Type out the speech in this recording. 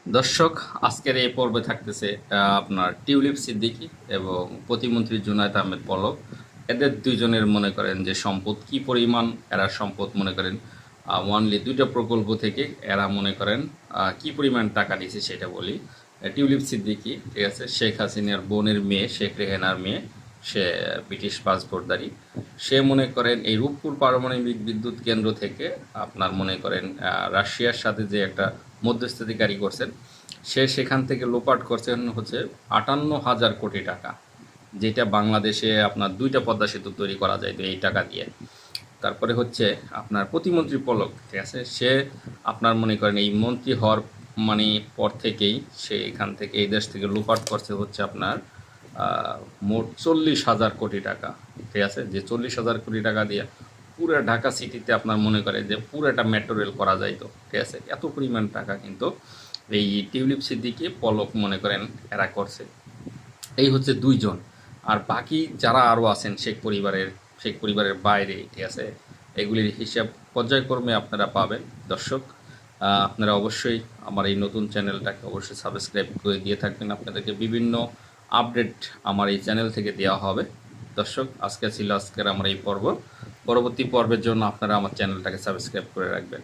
দর্শক, আজকের এই পর্বে থাকতেছে আপনার টিউলিপ সিদ্দিকী এবং প্রতিমন্ত্রী জুনায়েদ আহমেদ পলক। এদের দুইজনের মনে করেন যে সম্পদ কি পরিমাণ, এরা সম্পদ মনে করেন ওয়ানলি দুইটা প্রকল্প থেকে এরা মনে করেন কি পরিমাণ টাকা নিয়েছে সেটা বলি। টিউলিপ সিদ্দিকী, ঠিক আছে, শেখ হাসিনার বোনের মেয়ে, শেখ রেহেনার মেয়ে। সে ব্রিটিশ পাসপোর্টধারী। সে মনে করেন এই রূপপুর পারমাণবিক বিদ্যুৎ কেন্দ্র থেকে আপনার মনে করেন রাশিয়ার সাথে যে একটা মধ্যস্থতাকারী করছেন, সে সেখান থেকে লোপাট করছেন হচ্ছে ৫৮,০০০ কোটি টাকা, যেটা বাংলাদেশে আপনার দুইটা পদ্মা সেতু তৈরি করা যায় তো এই টাকা দিয়ে। তারপরে হচ্ছে আপনার প্রতিমন্ত্রী পলক, ঠিক আছে, সে আপনার মনে করেন এই মন্ত্রী হওয়ার মানে পর থেকেই সে এখান থেকে এই দেশ থেকে লুপাট করছে হচ্ছে আপনার মোট ৪০,০০০ কোটি টাকা। ঠিক আছে, যে ৪০,০০০ কোটি টাকা দিয়ে পুরো ঢাকা সিটিতে আপনার মনে করে যে পুরোটা মেট্রো রেল করা যাইতো। ঠিক আছে, এত পরিমাণ টাকা কিন্তু এই টিউলিপ সিদ্দিকী পলক মনে করেন এরা করছে। এই হচ্ছে দুইজন। আর বাকি যারা আরও আছেন শেখ পরিবারের বাইরে, ঠিক আছে, এগুলির হিসাব পর্যায়ক্রমে আপনারা পাবেন। দর্শক, আপনারা অবশ্যই আমার এই নতুন চ্যানেলটাকে অবশ্যই সাবস্ক্রাইব করে দিয়ে থাকবেন। আপনাদেরকে বিভিন্ন আপডেট আমার এই চ্যানেল থেকে দেওয়া হবে। দর্শক, আজকের আমার এই পর্ব। পরবর্তী পর্বের জন্য আপনারা আমার চ্যানেলটাকে সাবস্ক্রাইব করে রাখবেন।